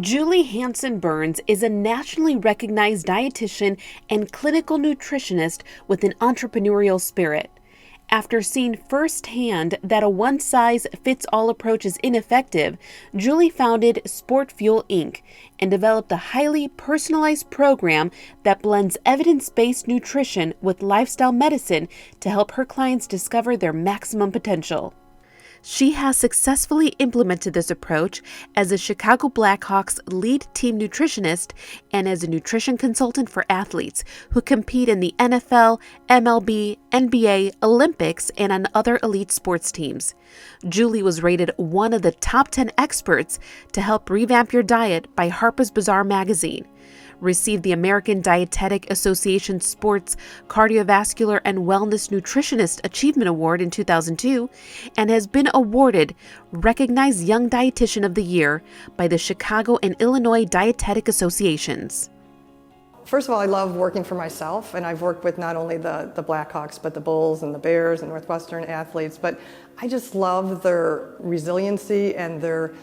Julie Hansen Burns is a nationally recognized dietitian and clinical nutritionist with an entrepreneurial spirit. After seeing firsthand that a one-size-fits-all approach is ineffective, Julie founded Sport Fuel Inc. and developed a highly personalized program that blends evidence-based nutrition with lifestyle medicine to help her clients discover their maximum potential. She has successfully implemented this approach as a Chicago Blackhawks lead team nutritionist and as a nutrition consultant for athletes who compete in the NFL, MLB, NBA, Olympics, and on other elite sports teams. Julie was rated one of the top 10 experts to help revamp your diet by Harper's Bazaar magazine, received the American Dietetic Association Sports Cardiovascular and Wellness Nutritionist Achievement Award in 2002, and has been awarded Recognized Young Dietitian of the Year by the Chicago and Illinois Dietetic Associations. First of all, I love working for myself, and I've worked with not only the Blackhawks, but the Bulls and the Bears and Northwestern athletes, but I just love their resiliency and their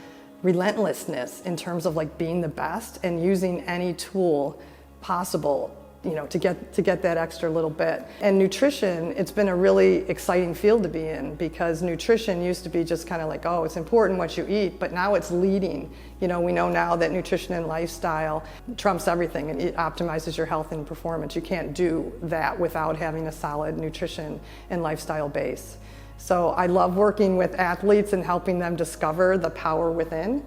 relentlessness in terms of like being the best and using any tool possible, to get that extra little bit. And nutrition, it's been a really exciting field to be in because nutrition used to be just kind of like, oh, it's important what you eat, but now it's leading. We know now that nutrition and lifestyle trumps everything, and it optimizes your health and performance. You can't do that without having a solid nutrition and lifestyle base. So I love working with athletes and helping them discover the power within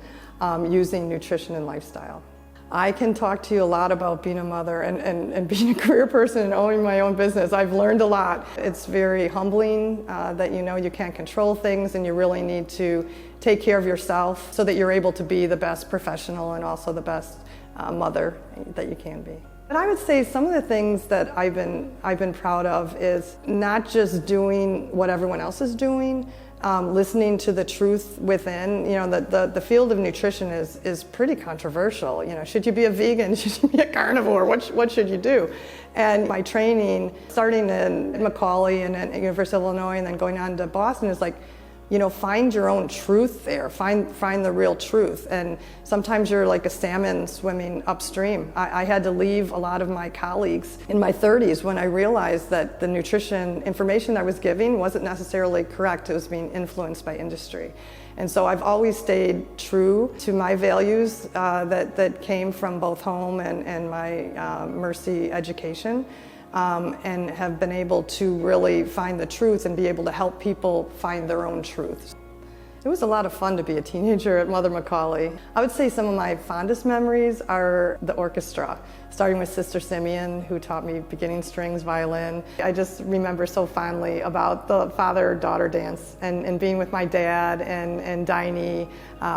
using nutrition and lifestyle. I can talk to you a lot about being a mother and being a career person and owning my own business. I've learned a lot. It's very humbling that you can't control things and you really need to take care of yourself so that you're able to be the best professional and also the best mother that you can be. But I would say some of the things that I've been proud of is not just doing what everyone else is doing, listening to the truth within. The field of nutrition is pretty controversial. Should you be a vegan? Should you be a carnivore? What should you do? And my training, starting in McAuley and at University of Illinois, and then going on to Boston, is like, find your own truth there. Find the real truth. And sometimes you're like a salmon swimming upstream. I had to leave a lot of my colleagues in my 30s when I realized that the nutrition information I was giving wasn't necessarily correct. It was being influenced by industry. And so I've always stayed true to my values that came from both home and my Mercy education. And have been able to really find the truth and be able to help people find their own truths. It was a lot of fun to be a teenager at Mother McAuley. I would say some of my fondest memories are the orchestra, starting with Sister Simeon, who taught me beginning strings, violin. I just remember so fondly about the father-daughter dance and being with my dad and Diney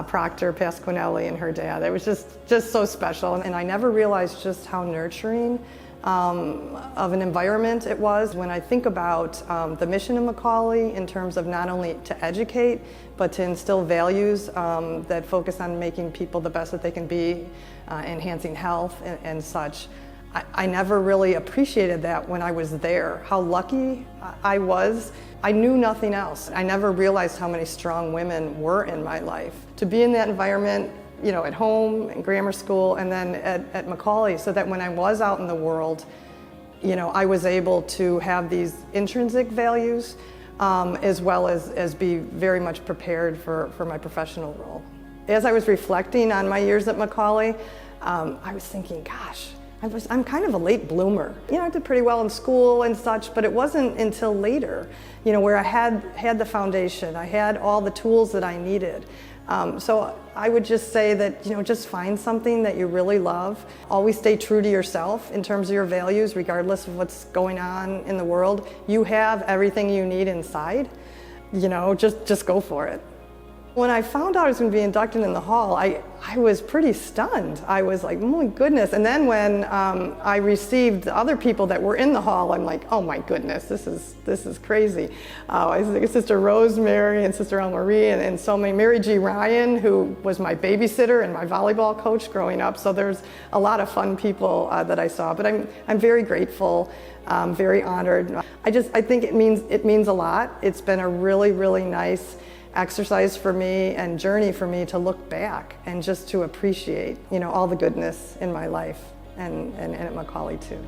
Proctor Pasquinelli and her dad. It was just so special, and I never realized just how nurturing of an environment it was. When I think about the mission of McAuley in terms of not only to educate, but to instill values that focus on making people the best that they can be, enhancing health and such, I never really appreciated that when I was there, how lucky I was. I knew nothing else. I never realized how many strong women were in my life. To be in that environment, at home, in grammar school, and then at McAuley, so that when I was out in the world, I was able to have these intrinsic values as well as be very much prepared for my professional role. As I was reflecting on my years at McAuley, I was thinking, gosh, I'm kind of a late bloomer. I did pretty well in school and such, but it wasn't until later, where I had the foundation, I had all the tools that I needed. So I would just say that, just find something that you really love. Always stay true to yourself in terms of your values, regardless of what's going on in the world. You have everything you need inside. Just go for it. When I found out I was going to be inducted in the Hall, I was pretty stunned. I was like, oh my goodness. And then when I received the other people that were in the Hall, I'm like, oh my goodness, this is crazy. I think Sister Rosemary and Sister Honoree and so many, Mary G. Ryan, who was my babysitter and my volleyball coach growing up. So there's a lot of fun people that I saw. But I'm very grateful, very honored. I think it means a lot. It's been a really, really nice exercise for me and journey for me to look back and just to appreciate, all the goodness in my life and at McAuley too.